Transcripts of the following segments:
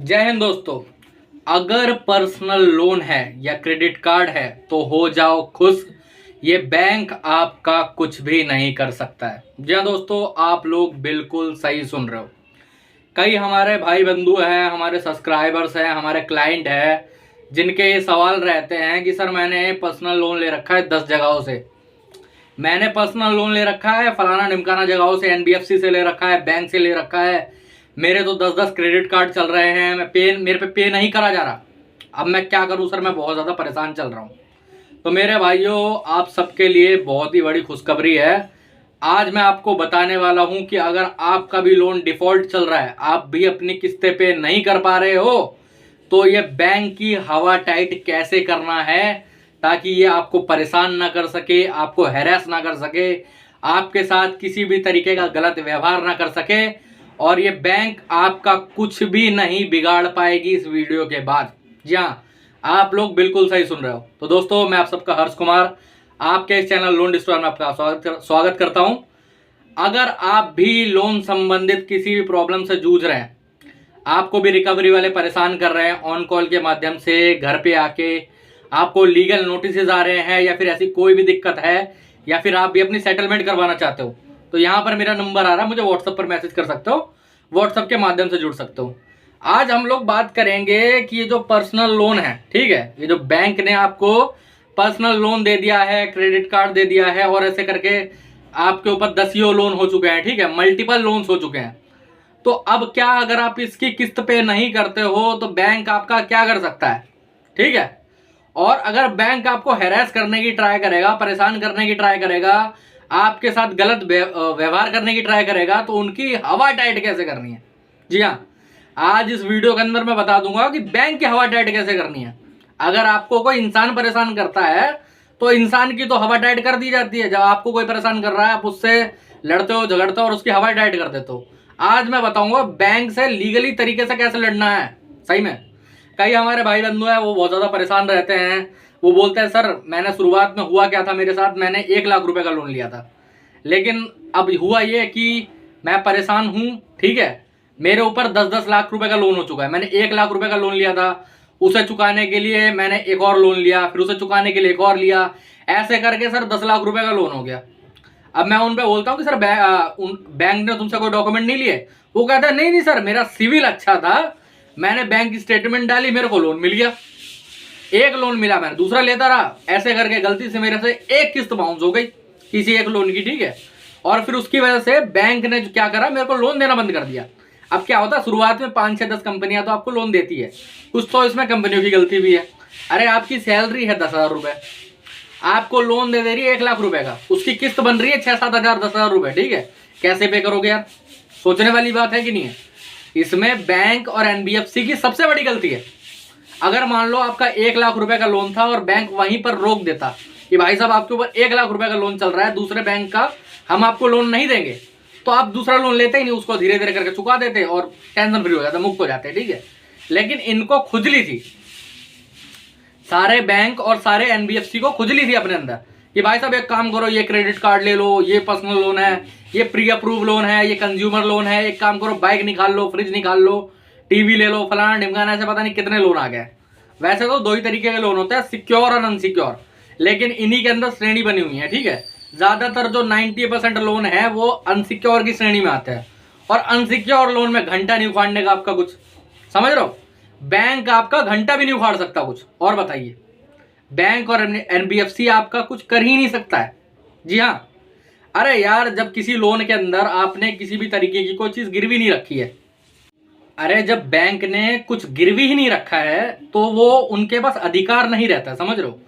जय हिंद दोस्तों। अगर पर्सनल लोन है या क्रेडिट कार्ड है तो हो जाओ खुश। ये बैंक आपका कुछ भी नहीं कर सकता है। जी हाँ दोस्तों, आप लोग बिल्कुल सही सुन रहे हो। कई हमारे भाई बंधु हैं, हमारे सब्सक्राइबर्स हैं, हमारे क्लाइंट हैं, जिनके ये सवाल रहते हैं कि सर मैंने पर्सनल लोन ले रखा है 10 जगहों से। मैंने पर्सनल लोन ले रखा है फलाना ढिमकाना जगहों से, एनबीएफसी से ले रखा है, बैंक से ले रखा है। मेरे तो 10-10 क्रेडिट कार्ड चल रहे हैं, मेरे पे पे नहीं करा जा रहा। अब मैं क्या करूं सर, मैं बहुत ज़्यादा परेशान चल रहा हूं। तो मेरे भाइयों, आप सबके लिए बहुत ही बड़ी खुशखबरी है। आज मैं आपको बताने वाला हूं कि अगर आपका भी लोन डिफॉल्ट चल रहा है, आप भी अपनी किस्तें पे नहीं कर पा रहे हो, तो ये बैंक की हवा टाइट कैसे करना है ताकि ये आपको परेशान ना कर सके, आपको हैरेस ना कर सके, आपके साथ किसी भी तरीके का गलत व्यवहार ना कर सके, और ये बैंक आपका कुछ भी नहीं बिगाड़ पाएगी इस वीडियो के बाद। जी हाँ, आप लोग बिल्कुल सही सुन रहे हो। तो दोस्तों, मैं आप सबका हर्ष कुमार आपके इस चैनल लोन डिस्ट्रॉयर में आपका स्वागत करता हूं। अगर आप भी लोन संबंधित किसी भी प्रॉब्लम से जूझ रहे हैं, आपको भी रिकवरी वाले परेशान कर रहे हैं, ऑन कॉल के माध्यम से घर पे आके आपको लीगल नोटिस आ रहे हैं, या फिर ऐसी कोई भी दिक्कत है, या फिर आप भी अपनी सेटलमेंट करवाना चाहते हो, तो यहाँ पर मेरा नंबर आ रहा है, मुझे व्हाट्सएप पर मैसेज कर सकते हो, व्हाट्सएप के माध्यम से जुड़ सकते हो। आज हम लोग बात करेंगे कि ये जो पर्सनल लोन है, ठीक है, ये जो बैंक ने आपको पर्सनल लोन दे दिया है, क्रेडिट कार्ड दे दिया है, और ऐसे करके आपके ऊपर 10 लोन हो चुके हैं, ठीक है, मल्टीपल लोन्स हो चुके हैं। तो अब क्या, अगर आप इसकी किस्त पे नहीं करते हो तो बैंक आपका क्या कर सकता है, ठीक है। और अगर बैंक आपको हैरेस करने की ट्राई करेगा, परेशान करने की ट्राई करेगा, आपके साथ गलत व्यवहार करने की ट्राई करेगा, तो उनकी हवा टाइट कैसे करनी है। जी हाँ, आज इस वीडियो के अंदर मैं बता दूंगा कि बैंक की हवा टाइट कैसे करनी है। अगर आपको कोई इंसान परेशान करता है तो इंसान की तो हवा टाइट कर दी जाती है। जब आपको कोई परेशान कर रहा है, आप उससे लड़ते हो, झगड़ते हो और उसकी हवा टाइट कर देते हो। आज मैं बताऊंगा बैंक से लीगली तरीके से कैसे लड़ना है। सही में कई हमारे भाई बंधु हैं, वो बहुत ज़्यादा परेशान रहते हैं। वो बोलते हैं सर मैंने शुरुआत में हुआ क्या था मेरे साथ, मैंने 1 लाख रुपए का लोन लिया था, लेकिन अब हुआ ये कि मैं परेशान हूँ, ठीक है। मेरे ऊपर 10-10 लाख रुपए का लोन हो चुका है। मैंने 1 लाख रुपए का लोन लिया था, उसे चुकाने के लिए मैंने एक और लोन लिया, फिर उसे चुकाने के लिए एक और लिया, ऐसे करके सर 10 लाख रुपए का लोन हो गया। अब मैं उन पे बोलता हूँ कि सर बैंक ने तुमसे कोई डॉक्यूमेंट नहीं लिए। वो कहता है नहीं नहीं सर, मेरा सिविल अच्छा था, मैंने बैंक की स्टेटमेंट डाली, मेरे को लोन मिल गया। एक लोन मिला, मैंने दूसरा लेता रहा, ऐसे करके गलती से मेरे से एक किस्त बाउंस हो गई किसी एक लोन की, ठीक है। और फिर उसकी वजह से बैंक ने क्या करा, मेरे को लोन देना बंद कर दिया। अब क्या होता है, शुरुआत में 5-6-10 कंपनियां तो आपको लोन देती है, कुछ तो इसमें कंपनियों की गलती भी है। अरे आपकी सैलरी है 10,000 रुपए, आपको लोन दे रही है 1 लाख रुपए का, उसकी किस्त बन रही है 6-7 हजार 10,000 रुपए, ठीक है। कैसे पे करोगे यार, सोचने वाली बात है कि नहीं है। इसमें बैंक और एनबीएफसी की सबसे बड़ी गलती है। अगर मान लो आपका 1 लाख रुपए का लोन था और बैंक वहीं पर रोक देता कि भाई साहब आपके ऊपर 1 लाख रुपए का लोन चल रहा है दूसरे बैंक का, हम आपको लोन नहीं देंगे, तो आप दूसरा लोन लेते ही नहीं, उसको धीरे धीरे करके चुका देते और टेंशन फ्री हो जाते, मुक्त हो जाते, ठीक है। लेकिन इनको खुजली थी, सारे बैंक और सारे एनबीएफसी को खुजली थी अपने अंदर कि भाई साहब एक काम करो, ये क्रेडिट कार्ड ले लो, ये पर्सनल लोन है, ये प्री अप्रूव लोन है, ये कंज्यूमर लोन है, एक काम करो बाइक निकाल लो, फ्रिज निकाल लो, टीवी ले लो, फलाना ढिमकाना, ऐसे पता नहीं कितने लोन आ गए। वैसे तो 2 ही तरीके के लोन होते हैं, सिक्योर और अनसिक्योर, लेकिन इन्हीं के अंदर श्रेणी बनी हुई है, ठीक है। ज्यादातर जो 90% लोन है वो अनसिक्योर की श्रेणी में आते हैं, और अनसिक्योर लोन में घंटा नहीं उखाड़ने का आपका कुछ, समझ रहे हो। बैंक आपका घंटा भी नहीं उखाड़ सकता कुछ, और बताइए बैंक और एनबीएफसी आपका कुछ कर ही नहीं सकता है। जी हाँ, अरे यार, जब किसी लोन के अंदर आपने किसी भी तरीके की कोई चीज गिरवी नहीं रखी है, अरे जब बैंक ने कुछ गिरवी ही नहीं रखा है तो वो उनके पास अधिकार नहीं रहता, समझ रहे हो।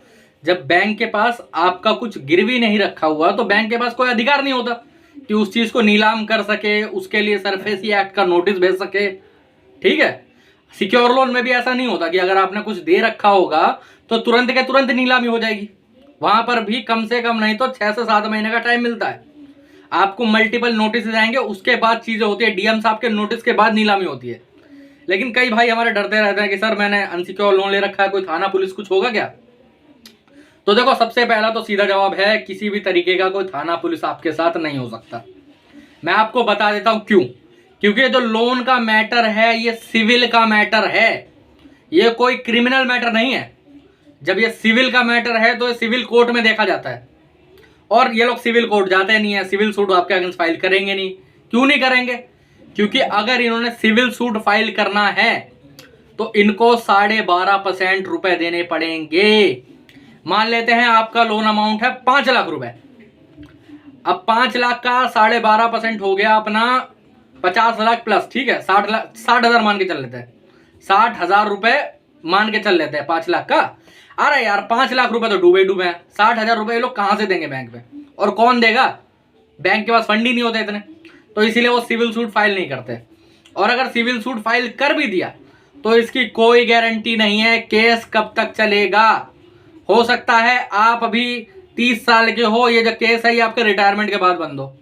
जब बैंक के पास आपका कुछ गिरवी नहीं रखा हुआ तो बैंक के पास कोई अधिकार नहीं होता कि उस चीज को नीलाम कर सके, उसके लिए सरफेसी एक्ट का नोटिस भेज सके, ठीक है। सिक्योर लोन में भी ऐसा नहीं होता कि अगर आपने कुछ दे रखा होगा तो तुरंत के तुरंत नीलामी हो जाएगी। वहां पर भी कम से कम नहीं तो 6 से 7 महीने का टाइम मिलता है। आपको मल्टीपल नोटिस आएंगे, उसके बाद चीजें होती है, डीएम साहब के नोटिस के बाद नीलामी होती है। लेकिन कई भाई हमारे डरते रहते हैं कि सर मैंने अनसिक्योर लोन ले रखा है, कोई थाना पुलिस कुछ होगा क्या। तो देखो, सबसे पहला तो सीधा जवाब है, किसी भी तरीके का कोई थाना पुलिस आपके साथ नहीं हो सकता। मैं आपको बता देता हूं क्यों। क्योंकि ये जो लोन का मैटर है ये सिविल का मैटर है, ये कोई क्रिमिनल मैटर नहीं है। जब ये सिविल का मैटर है तो ये सिविल कोर्ट में देखा जाता है, और ये लोग सिविल कोर्ट जाते नहीं है, सिविल सूट आपके अगेंस्ट फाइल करेंगे नहीं। क्यों नहीं करेंगे? क्योंकि अगर इन्होंने सिविल सूट फाइल करना है तो इनको 12.5% रुपए देने पड़ेंगे। मान लेते हैं आपका लोन अमाउंट है 5 लाख रुपए, अब 5 लाख का 12.5% हो गया अपना 50 लाख प्लस, ठीक है 60,000 मान के चल लेते हैं, 60,000 रुपए मान के चल लेते हैं 5 लाख का। अरे यार 5 लाख रुपए तो डूबे डूबे हैं, 60,000 रुपए लोग कहां से देंगे बैंक पे, और कौन देगा? बैंक के पास फंड ही नहीं होते इतने, तो इसीलिए वो सिविल सूट फाइल नहीं करते। और अगर सिविल सूट फाइल कर भी दिया तो इसकी कोई गारंटी नहीं है केस कब तक चलेगा। हो सकता है आप अभी 30 साल के हो, ये जो केस है ये आपके रिटायरमेंट के बाद बंद हो,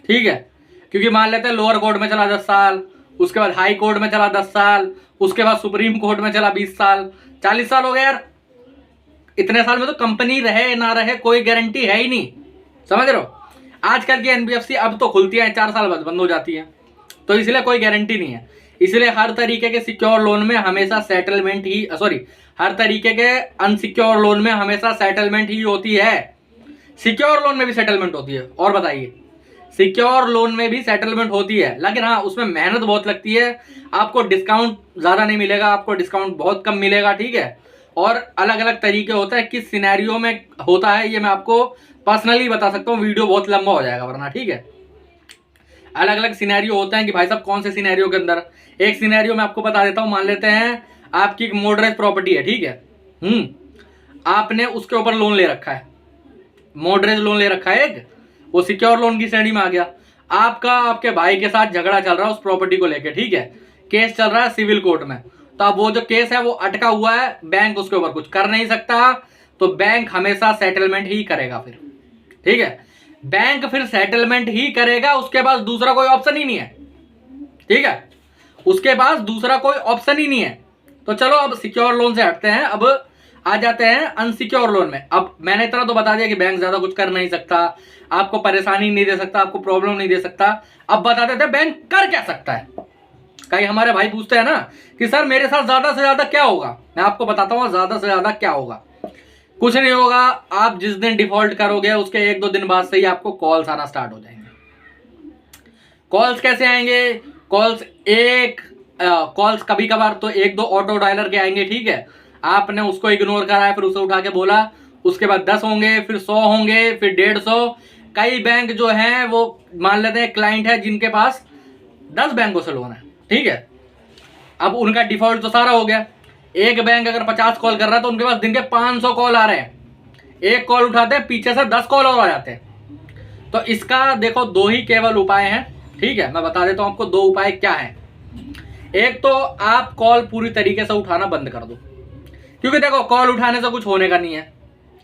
ठीक है। क्योंकि मान लेते हैं लोअर कोर्ट में चला 10 साल, उसके बाद हाई कोर्ट में चला 10 साल, उसके बाद सुप्रीम कोर्ट में चला 20 साल, 40 साल हो गए यार। इतने साल में तो कंपनी रहे ना रहे कोई गारंटी है ही नहीं, समझ रहे हो। आजकल की एनबीएफसी अब तो खुलती है 4 साल बाद बंद हो जाती है, तो इसलिए कोई गारंटी नहीं है। इसलिए हर तरीके के सिक्योर लोन में हमेशा सेटलमेंट ही हर तरीके के अनसिक्योर लोन में हमेशा सेटलमेंट ही होती है। सिक्योर लोन में भी सेटलमेंट होती है, और बताइए, सिक्योर लोन में भी सेटलमेंट होती है, लेकिन हाँ उसमें मेहनत बहुत लगती है, आपको डिस्काउंट ज्यादा नहीं मिलेगा, आपको डिस्काउंट बहुत कम मिलेगा, ठीक है। और अलग अलग तरीके होता है, किस सिनेरियो में होता है ये मैं आपको पर्सनली बता सकता हूँ, वीडियो बहुत लंबा हो जाएगा वरना, ठीक है। अलग अलग सिनेरियो होते हैं कि भाई साहब कौन से सिनेरियो के अंदर, एक सिनेरियो में आपको बता देता हूँ। मान लेते हैं आपकी एक मोटरेज प्रॉपर्टी है, ठीक है, आपने उसके ऊपर लोन ले रखा है, मोटरेज लोन ले रखा है एक, वो सिक्योर लोन की श्रेणी में आ गया। आपका आपके भाई के साथ झगड़ा चल रहा है उस प्रॉपर्टी को लेके, ठीक है, केस चल रहा है सिविल कोर्ट में, तो अब वो जो केस है वो अटका हुआ है, बैंक उसके ऊपर कुछ कर नहीं सकता, तो बैंक हमेशा सेटलमेंट ही करेगा फिर, ठीक है। बैंक फिर सेटलमेंट ही करेगा, उसके पास दूसरा कोई ऑप्शन ही नहीं है, ठीक है, उसके पास दूसरा कोई ऑप्शन ही नहीं है। तो चलो अब सिक्योर लोन से हटते हैं, अब आ जाते हैं अनसिक्योर लोन में। अब मैंने इतना तो बता दिया कि बैंक ज्यादा कुछ कर नहीं सकता, आपको परेशानी नहीं दे सकता, आपको प्रॉब्लम नहीं दे सकता। अब बता देते हैं बैंक कर क्या सकता है। कई हमारे भाई पूछते हैं ना कि सर मेरे साथ ज्यादा से ज्यादा क्या होगा, मैं आपको बताता हूँ ज्यादा से ज्यादा क्या होगा। कुछ नहीं होगा, आप जिस दिन डिफॉल्ट करोगे उसके 1-2 दिन बाद से ही आपको कॉल्स आना स्टार्ट हो जाएंगे। कॉल्स कैसे आएंगे? कॉल्स कभी कभार तो 1-2 ऑटो डायलर के आएंगे, ठीक है, आपने उसको इग्नोर करा, फिर उसे उठा के बोला, उसके बाद 10 होंगे, फिर 100 होंगे, फिर 150। कई बैंक जो हैं वो मान लेते हैं क्लाइंट है जिनके पास 10 बैंकों से लोन है, ठीक है, अब उनका डिफॉल्ट तो सारा हो गया। एक बैंक अगर 50 कॉल कर रहा है तो उनके पास दिन के 500 कॉल आ रहे हैं, एक कॉल उठाते हैं पीछे से 10 कॉल और आ जाते हैं। तो इसका देखो 2 ही केवल उपाय हैं, ठीक है, मैं बता देता हूं आपको 2 उपाय क्या हैं। एक तो आप कॉल पूरी तरीके से उठाना बंद कर दो, क्योंकि देखो कॉल उठाने से कुछ होने का नहीं है,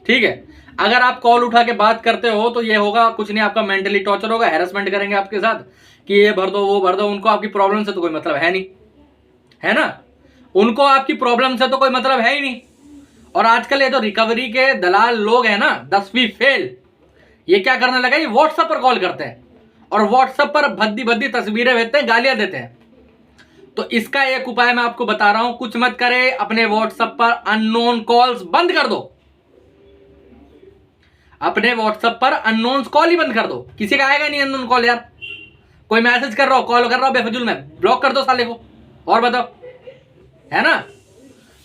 ठीक है। अगर आप कॉल उठा के बात करते हो तो ये होगा कुछ नहीं, आपका मेंटली टॉर्चर होगा, हैरेसमेंट करेंगे आपके साथ कि ये भर दो वो भर दो। उनको आपकी प्रॉब्लम से तो कोई मतलब है नहीं, है ना, उनको आपकी प्रॉब्लम से तो कोई मतलब है ही नहीं। और आजकल ये जो रिकवरी के दलाल लोग हैं ना, 10वीं फेल, ये क्या करने लगा, ये व्हाट्सएप पर कॉल करते हैं और व्हाट्सएप पर भद्दी भद्दी तस्वीरें भेजते हैं, गालियां देते हैं। तो इसका एक उपाय मैं आपको बता रहा हूं, कुछ मत करे, अपने व्हाट्सएप पर अननोन कॉल्स बंद कर दो, अपने व्हाट्सएप पर अननोन कॉल ही बंद कर दो। किसी का आएगा नहीं अननोन कॉल यार, कोई मैसेज कर रहा हो, कॉल कर रहा हो बेफजूल में, ब्लॉक कर दो साले को, और बताओ, है ना।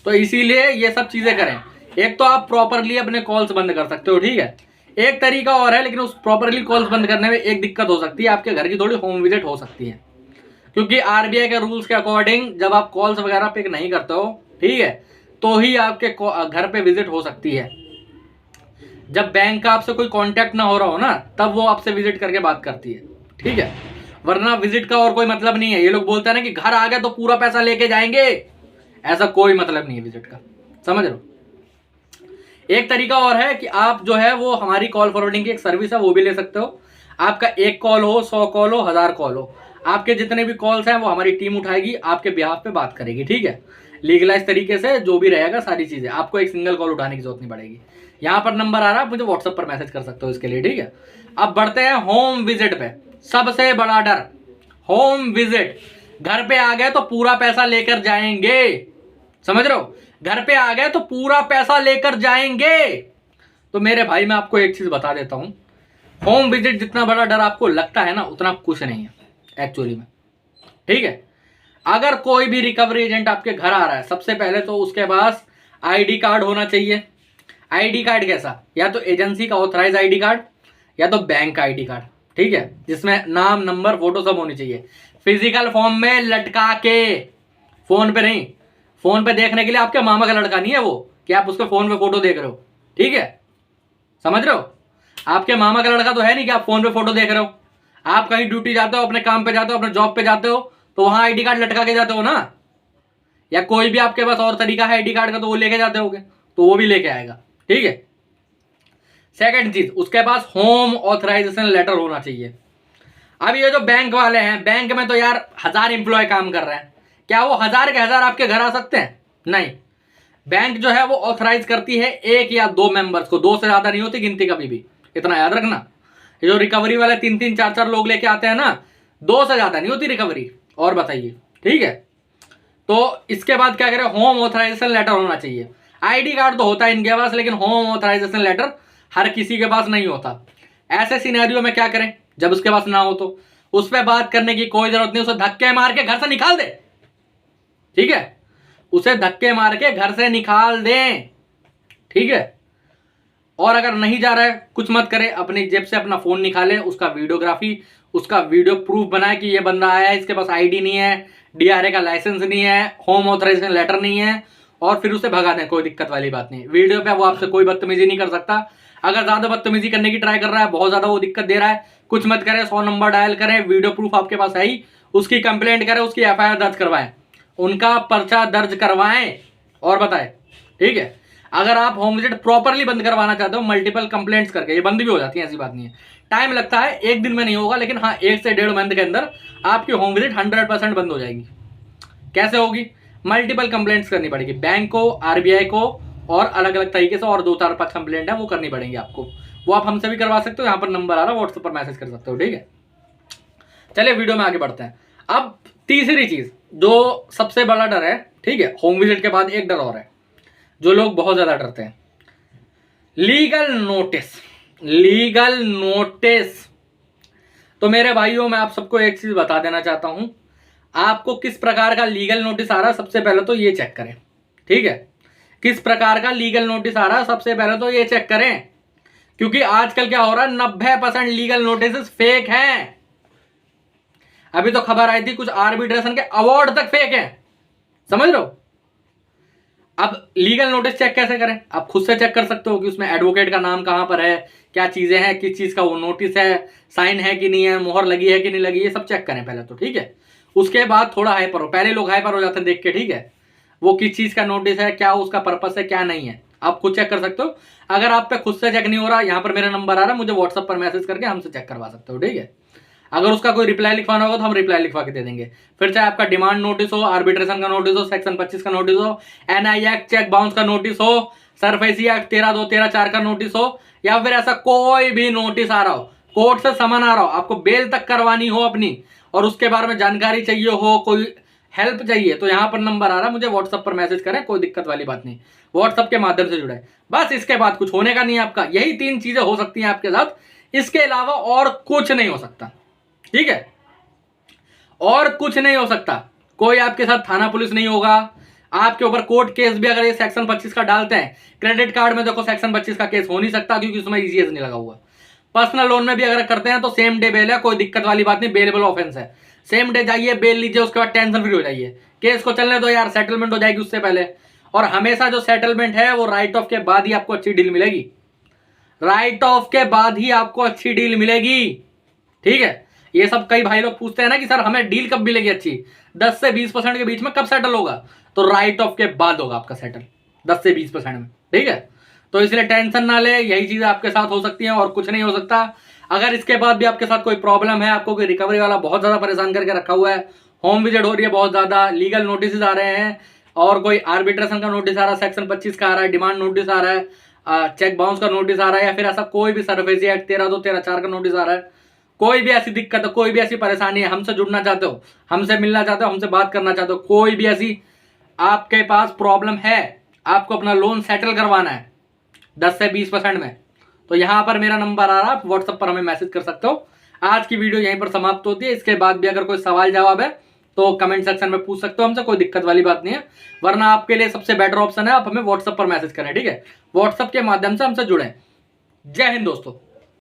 तो इसीलिए ये सब चीजें करें। एक तो आप प्रॉपरली अपने कॉल्स बंद कर सकते हो, ठीक है। एक तरीका और है, लेकिन उस प्रॉपरली कॉल्स बंद करने में एक दिक्कत हो सकती है, आपके घर की थोड़ी होम विजिट हो सकती है, क्योंकि आरबीआई के रूल्स के अकॉर्डिंग जब आप कॉल्स वगैरह पिक नहीं करते हो, ठीक है, तो ही आपके घर पे विजिट हो सकती है। जब बैंक का आपसे कोई कांटेक्ट ना हो रहा हो ना, तब वो आपसे विजिट करके बात करती है, ठीक है, वरना विजिट का और कोई मतलब नहीं है। ये लोग बोलते हैं ना कि घर आ गए तो पूरा पैसा लेके जाएंगे, ऐसा कोई मतलब नहीं है विजिट का, समझ लो। एक तरीका और है कि आप जो है वो हमारी कॉल फॉरवर्डिंग की एक सर्विस है, वो भी ले सकते हो। आपका 1 कॉल हो, 100 कॉल हो, 1000 कॉल हो, आपके जितने भी कॉल्स हैं वो हमारी टीम उठाएगी, आपके बिहाफ पे बात करेगी, ठीक है, लीगलाइज तरीके से जो भी रहेगा सारी चीजें, आपको एक सिंगल कॉल उठाने की जरूरत नहीं पड़ेगी। यहाँ पर नंबर आ रहा है, मुझे व्हाट्सएप पर मैसेज कर सकते हो इसके लिए, ठीक है। अब बढ़ते हैं होम विजिट पे। सबसे बड़ा डर होम विजिट, घर पे आ गए तो पूरा पैसा लेकर जाएंगे, समझ रहे हो, घर पे आ गए तो पूरा पैसा लेकर जाएंगे। तो मेरे भाई मैं आपको एक चीज बता देता हूं, होम विजिट जितना बड़ा डर आपको लगता है ना, उतना कुछ नहीं है एक्चुअली में, ठीक है। अगर कोई भी रिकवरी एजेंट आपके घर आ रहा है, सबसे पहले तो उसके पास आईडी कार्ड होना चाहिए। आईडी कार्ड कैसा, या तो एजेंसी का ऑथराइज आईडी कार्ड या तो बैंक आईडी कार्ड, ठीक है, जिसमें नाम नंबर फोटो सब होनी चाहिए, फिजिकल फॉर्म में लटका के, फोन पे नहीं। फोन पे देखने के लिए आपके मामा का लड़का नहीं है वो कि आप उसके फोन पे फोटो देख रहे हो, ठीक है, समझ रहे हो। आपके मामा का लड़का तो है नहीं कि आप फोन पे फोटो देख रहे हो। आप कहीं ड्यूटी जाते हो, अपने काम पे जाते हो, अपने जॉब पे जाते हो, तो वहां आईडी कार्ड लटका के जाते हो ना, या कोई भी आपके पास और तरीका है आईडी कार्ड का तो वो लेके जाते होगे, तो वो भी लेके आएगा, ठीक है। सेकंड चीज, उसके पास होम ऑथराइजेशन लेटर होना चाहिए। अब ये जो बैंक वाले हैं, बैंक में तो यार 1000 एम्प्लॉय काम कर रहे हैं, क्या वो 1000 के 1000 आपके घर आ सकते हैं? नहीं। बैंक जो है वो ऑथराइज करती है 1 या 2 मेंबर्स को, 2 से ज्यादा नहीं होती गिनती कभी भी, इतना याद रखना। ये जो रिकवरी वाले 3-3 4-4 लोग लेके आते हैं ना, 2 से ज्यादा नहीं होती रिकवरी। और बताइए, ठीक है। तो इसके बाद क्या करें, होम ऑथराइजेशन लेटर होना चाहिए। आईडी कार्ड तो होता है इनके पास, लेकिन होम ऑथराइजेशन लेटर हर किसी के पास नहीं होता। ऐसे सिनेरियो में क्या करें, जब उसके पास ना हो तो उस पर बात करने की कोई जरूरत नहीं, उसे धक्के मार के घर से निकाल दे, ठीक है, उसे धक्के मार के घर से निकाल दें, ठीक है। और अगर नहीं जा रहा है, कुछ मत करे, अपनी जेब से अपना फोन निकाले, उसका वीडियोग्राफी, उसका वीडियो प्रूफ बनाए कि ये बंदा आया है, इसके पास आईडी नहीं है, डीआरए का लाइसेंस नहीं है, होम ऑथराइजेशन लेटर नहीं है, और फिर उसे भगा दें, कोई दिक्कत वाली बात नहीं। वीडियो पे वो आपसे कोई बदतमीजी नहीं कर सकता। अगर ज्यादा बदतमीजी करने की ट्राई कर रहा है, बहुत ज्यादा वो दिक्कत दे रहा है, कुछ मत करें, 100 नंबर डायल करें, वीडियो प्रूफ आपके पास है ही, उसकी कंप्लेंट करें, उसकी एफआईआर दर्ज करवाएं, उनका पर्चा दर्ज करवाएं, और बताएं, ठीक है। अगर आप होम विजिट प्रॉपरली बंद करवाना चाहते हो, मल्टीपल कंप्लेंट्स करके, ये बंद भी हो जाती है, ऐसी बात नहीं है, टाइम लगता है, एक दिन में नहीं होगा, लेकिन हाँ 1 से 1.5 मंथ के अंदर आपकी होम विजिट 100% बंद हो जाएगी। कैसे होगी, मल्टीपल कंप्लेंट्स करनी पड़ेगी, बैंक को, आरबीआई को, और अलग अलग तरीके से, और 2-4-5 कंप्लेंट है वो करनी पड़ेंगी आपको। वो आप हमसे भी करवा सकते हो, यहाँ पर नंबर आ रहा है, व्हाट्सएप पर मैसेज कर सकते हो, ठीक है। चलिए वीडियो में आगे बढ़ते हैं। अब तीसरी चीज जो सबसे बड़ा डर है, ठीक है, होम विजिट के बाद एक डर और है जो लोग बहुत ज्यादा डरते हैं, लीगल नोटिस। लीगल नोटिस, तो मेरे भाइयों मैं आप सबको एक चीज बता देना चाहता हूं, आपको किस प्रकार का लीगल नोटिस आ रहा है, सबसे पहले तो ये चेक करें, ठीक है। किस प्रकार का लीगल नोटिस आ रहा है, सबसे पहले तो ये चेक करें, क्योंकि आजकल क्या हो रहा है, 90% लीगल नोटिस फेक हैं। अभी तो खबर आई थी, कुछ आर्बिट्रेशन के अवार्ड तक फेक हैं, समझ रहे हो। अब लीगल नोटिस चेक कैसे करें, आप खुद से चेक कर सकते हो कि उसमें एडवोकेट का नाम कहां पर है, क्या चीजें हैं, किस चीज का वो नोटिस है, साइन है कि नहीं है, मोहर लगी है कि नहीं लगी, ये सब चेक करें पहले तो, ठीक है। उसके बाद थोड़ा हाइपर हो, पहले लोग हाइपर हो जाते हैं देख के, ठीक है, वो किस चीज का नोटिस है, क्या उसका पर्पस है, क्या नहीं है, आप खुद चेक कर सकते हो। अगर आप पे खुद से चेक नहीं हो रहा, यहाँ पर मेरा नंबर आ रहा है, मुझे व्हाट्सएप पर मैसेज करके हमसे चेक करवा सकते हो, ठीक है। अगर उसका कोई रिप्लाई लिखवाना होगा तो हम रिप्लाई लिखवा के दे देंगे। फिर चाहे आपका डिमांड नोटिस हो, आर्बिट्रेशन का नोटिस हो, सेक्शन 25 का नोटिस हो, एनआई एक्ट चेक बाउंस का नोटिस हो, सरफेसी एक्ट 13(2), 13(4) का नोटिस हो, या फिर ऐसा कोई भी नोटिस आ रहा हो, कोर्ट से समन आ रहा हो, आपको बेल तक करवानी हो अपनी, और उसके बारे में जानकारी चाहिए हो, कोई हेल्प चाहिए, तो यहाँ पर नंबर आ रहा है, मुझे व्हाट्सएप पर मैसेज करें, कोई दिक्कत वाली बात नहीं, व्हाट्सएप के माध्यम से जुड़े। बस इसके बाद कुछ होने का नहीं है आपका, यही 3 चीजें हो सकती हैं आपके साथ, इसके अलावा और कुछ नहीं हो सकता, ठीक है, और कुछ नहीं हो सकता। कोई आपके साथ थाना पुलिस नहीं होगा, आपके ऊपर कोर्ट केस भी अगर ये सेक्शन 25 का डालते हैं, क्रेडिट कार्ड में देखो सेक्शन 25 का केस हो नहीं सकता क्योंकि उसमें ईसीएस नहीं लगा हुआ। पर्सनल लोन में भी अगर करते हैं तो सेम डे बेल है, कोई दिक्कत वाली बात नहीं, बेलेबल ऑफेंस है, सेम डे जाइए बेल लीजिए, उसके बाद टेंशन फ्री हो जाइए, केस को चलने दो यार, सेटलमेंट हो जाएगी उससे पहले। और हमेशा जो सेटलमेंट है वो राइट ऑफ के बाद ही आपको अच्छी डील मिलेगी, राइट ऑफ के बाद ही आपको अच्छी डील मिलेगी, ठीक है। ये सब कई भाई लोग पूछते हैं ना कि सर हमें डील कब मिलेगी अच्छी, 10 से 20% के बीच में कब सेटल होगा, तो राइट ऑफ के बाद होगा आपका सेटल 10 से 20% में, ठीक है। तो इसलिए टेंशन ना ले, यही चीज आपके साथ हो सकती है और कुछ नहीं हो सकता। अगर इसके बाद भी आपके साथ कोई प्रॉब्लम है, आपको कोई रिकवरी वाला बहुत ज्यादा परेशान करके रखा हुआ है, होम विजिट हो रही है बहुत ज्यादा, लीगल नोटिस आ रहे हैं, और कोई आर्बिट्रेशन का नोटिस आ रहा है, सेक्शन 25 का आ रहा है, डिमांड नोटिस आ रहा है, चेक बाउंस का नोटिस आ रहा है, या फिर ऐसा कोई भी सरफेसी एक्ट 13(2), 13(4) का नोटिस आ रहा है, कोई भी ऐसी दिक्कत है, कोई भी ऐसी परेशानी है, हमसे जुड़ना चाहते हो, हमसे मिलना चाहते हो, हमसे बात करना चाहते हो, कोई भी ऐसी आपके पास प्रॉब्लम है, आपको अपना लोन सेटल करवाना है 10 से 20% में, तो यहां पर मेरा नंबर आ रहा है, आप व्हाट्सएप पर हमें मैसेज कर सकते हो। आज की वीडियो यहीं पर समाप्त होती है। इसके बाद भी अगर कोई सवाल जवाब है तो कमेंट सेक्शन में पूछ सकते हो हमसे, कोई दिक्कत वाली बात नहीं है। वरना आपके लिए सबसे बेटर ऑप्शन है आप हमें व्हाट्सएप पर मैसेज करें, ठीक है। व्हाट्सएप के माध्यम से हमसे जुड़ें। जय हिंद दोस्तों।